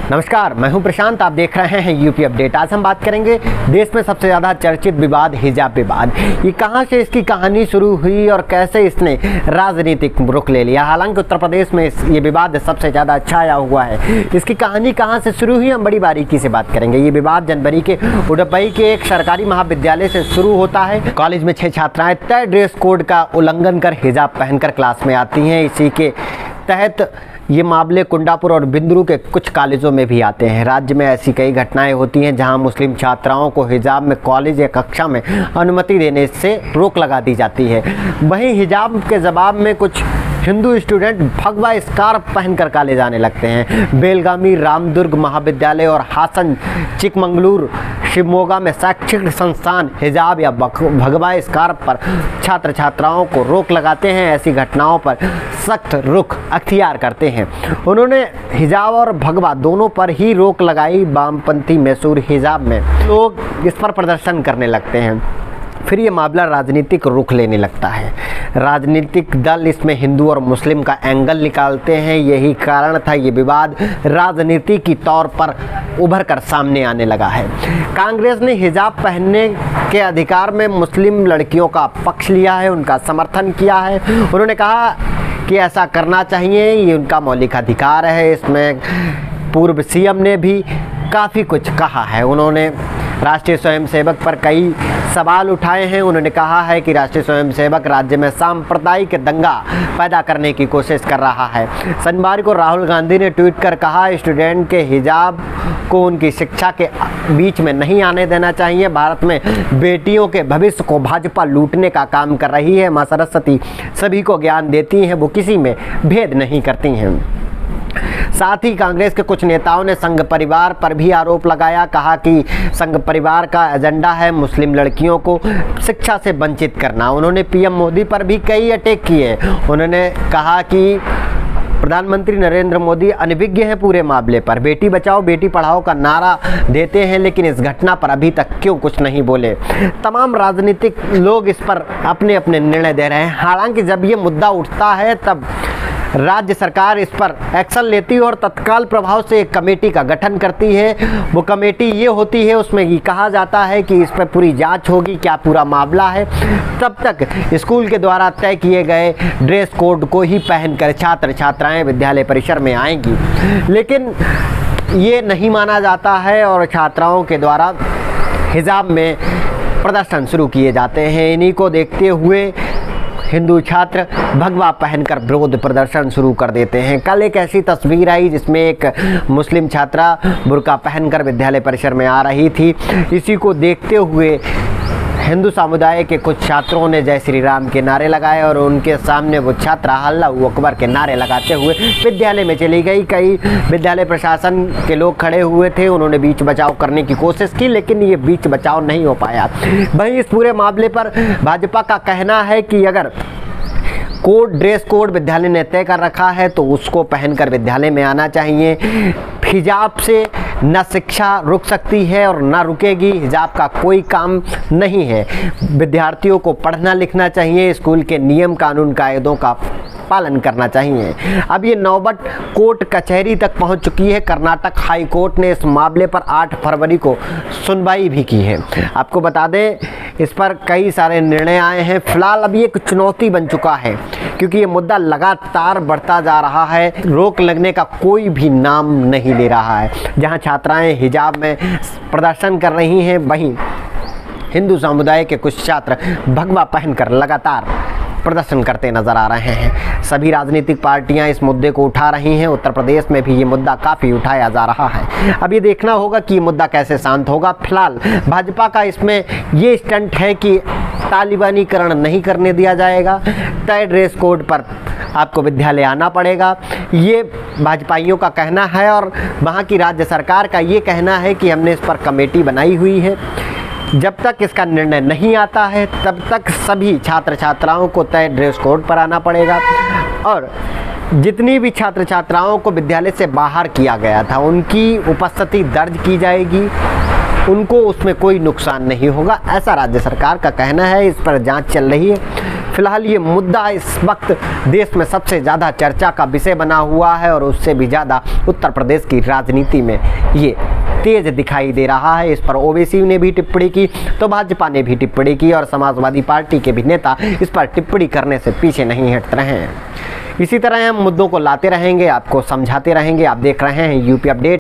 नमस्कार, मैं हूं प्रशांत। आप देख रहे हैं यूपी अपडेट। आज हम बात करेंगे देश में सबसे ज़्यादा चर्चित विवाद हिजाब विवाद। ये कहां से इसकी कहानी शुरू हुई और कैसे इसने राजनीतिक रुख ले लिया। हालांकि उत्तर प्रदेश में ये विवाद सबसे ज़्यादा छाया हुआ है। इसकी कहानी कहां से शुरू हुई हम बड़ी बारीकी से बात करेंगे। ये विवाद जनवरी के उडुपी के एक सरकारी महाविद्यालय से शुरू होता है। कॉलेज में 6 छात्राएँ तय ड्रेस कोड का उल्लंघन कर हिजाब पहनकर क्लास में आती हैं। इसी के तहत ये मामले कुंडापुर और बिंदरू के कुछ कॉलेजों में भी आते हैं। राज्य में ऐसी कई घटनाएं होती हैं जहां मुस्लिम छात्राओं को हिजाब में कॉलेज या कक्षा में अनुमति देने से रोक लगा दी जाती है। वहीं हिजाब के जवाब में कुछ हिंदू स्टूडेंट भगवा स्कार्फ पहनकर कॉलेज आने लगते हैं। बेलगामी रामदुर्ग महाविद्यालय और हासन चिकमंगलूर शिवमोगा में शैक्षिक संस्थान हिजाब या भगवा स्कार्फ पर छात्र छात्राओं को रोक लगाते हैं। ऐसी घटनाओं पर सख्त रुख अख्तियार करते हैं। उन्होंने हिजाब और भगवा दोनों पर ही रोक लगाई। वामपंथी मैसूर हिजाब में लोग इस पर प्रदर्शन करने लगते हैं। फिर ये मामला राजनीतिक रुख लेने लगता है। राजनीतिक दल इसमें हिंदू और मुस्लिम का एंगल निकालते हैं। यही कारण था ये विवाद राजनीति की तौर पर उभर कर सामने आने लगा है। कांग्रेस ने हिजाब पहनने के अधिकार में मुस्लिम लड़कियों का पक्ष लिया है, उनका समर्थन किया है। उन्होंने कहा कि ऐसा करना चाहिए, ये उनका मौलिक अधिकार है। इसमें पूर्व सीएम ने भी काफ़ी कुछ कहा है। उन्होंने राष्ट्रीय स्वयंसेवक पर कई सवाल उठाए हैं। उन्होंने कहा है कि राष्ट्रीय स्वयंसेवक राज्य में सांप्रदायिक दंगा पैदा करने की कोशिश कर रहा है। शनिवार को राहुल गांधी ने ट्वीट कर कहा, स्टूडेंट के हिजाब को उनकी शिक्षा के बीच में नहीं आने देना चाहिए। भारत में बेटियों के भविष्य को भाजपा लूटने का काम कर रही है। मां सरस्वती सभी को ज्ञान देती हैं, वो किसी में भेद नहीं करती हैं। साथ ही कांग्रेस के कुछ नेताओं ने संघ परिवार पर भी आरोप लगाया। कहा कि संघ परिवार का एजेंडा है मुस्लिम लड़कियों को शिक्षा से वंचित करना। उन्होंने पीएम मोदी पर भी कई अटैक किए। उन्होंने कहा कि प्रधानमंत्री नरेंद्र मोदी अनभिज्ञ हैं पूरे मामले पर। बेटी बचाओ बेटी पढ़ाओ का नारा देते हैं, लेकिन इस घटना पर अभी तक क्यों कुछ नहीं बोले। तमाम राजनीतिक लोग इस पर अपने अपने निर्णय दे रहे हैं। हालांकि जब ये मुद्दा उठता है तब राज्य सरकार इस पर एक्शन लेती है और तत्काल प्रभाव से एक कमेटी का गठन करती है। वो कमेटी ये होती है, उसमें ये कहा जाता है कि इस पर पूरी जांच होगी, क्या पूरा मामला है। तब तक स्कूल के द्वारा तय किए गए ड्रेस कोड को ही पहनकर छात्र छात्राएं विद्यालय परिसर में आएंगी, लेकिन ये नहीं माना जाता है और छात्राओं के द्वारा हिजाब में प्रदर्शन शुरू किए जाते हैं। इन्हीं को देखते हुए हिंदू छात्र भगवा पहनकर विरोध प्रदर्शन शुरू कर देते हैं। कल एक ऐसी तस्वीर आई जिसमें एक मुस्लिम छात्रा बुर्का पहनकर विद्यालय परिसर में आ रही थी। इसी को देखते हुए हिंदू समुदाय के कुछ छात्रों ने जय श्री राम के नारे लगाए और उनके सामने वो छात्रा अल्लाहू अकबर के नारे लगाते हुए विद्यालय में चली गई। कई विद्यालय प्रशासन के लोग खड़े हुए थे, उन्होंने बीच बचाव करने की कोशिश की, लेकिन ये बीच बचाव नहीं हो पाया। वहीं इस पूरे मामले पर भाजपा का कहना है कि अगर ड्रेस कोड विद्यालय ने तय कर रखा है तो उसको पहनकर विद्यालय में आना चाहिए। हिजाब से न शिक्षा रुक सकती है और न रुकेगी। हिजाब का कोई काम नहीं है। विद्यार्थियों को पढ़ना लिखना चाहिए, स्कूल के नियम कानून कायदों का पालन करना चाहिए। अब ये नौबत कोर्ट कचहरी तक पहुंच चुकी है। कर्नाटक हाई कोर्ट ने इस मामले पर 8 फरवरी को सुनवाई भी की है। आपको बता दें, इस पर कई सारे निर्णय आए हैं। फिलहाल अब ये एक चुनौती बन चुका है क्योंकि ये मुद्दा लगातार बढ़ता जा रहा है। रोक लगने का कोई भी नाम नहीं ले रहा है। जहां छात्राएं हिजाब में प्रदर्शन कर रही हैं, वहीं हिंदू समुदाय के कुछ छात्र भगवा पहनकर लगातार प्रदर्शन करते नजर आ रहे हैं। सभी राजनीतिक पार्टियां इस मुद्दे को उठा रही हैं। उत्तर प्रदेश में भी ये मुद्दा काफ़ी उठाया जा रहा है। अब ये देखना होगा कि ये मुद्दा कैसे शांत होगा। फिलहाल भाजपा का इसमें ये स्टंट है कि तालिबानीकरण नहीं करने दिया जाएगा। तय ड्रेस कोड पर आपको विद्यालय आना पड़ेगा, ये भाजपाइयों का कहना है। और वहाँ की राज्य सरकार का ये कहना है कि हमने इस पर कमेटी बनाई हुई है। जब तक इसका निर्णय नहीं आता है तब तक सभी छात्र छात्राओं को तय ड्रेस कोड पर आना पड़ेगा और जितनी भी छात्र छात्राओं को विद्यालय से बाहर किया गया था उनकी उपस्थिति दर्ज की जाएगी। उनको उसमें कोई नुकसान नहीं होगा, ऐसा राज्य सरकार का कहना है। इस पर जांच चल रही है। फिलहाल ये मुद्दा इस वक्त देश में सबसे ज़्यादा चर्चा का विषय बना हुआ है और उससे भी ज़्यादा उत्तर प्रदेश की राजनीति में ये तेज दिखाई दे रहा है। इस पर ओवैसी ने भी टिप्पणी की तो भाजपा ने भी टिप्पणी की और समाजवादी पार्टी के भी नेता इस पर टिप्पणी करने से पीछे नहीं हट रहे हैं। इसी तरह हम मुद्दों को लाते रहेंगे, आपको समझाते रहेंगे। आप देख रहे हैं यूपी अपडेट।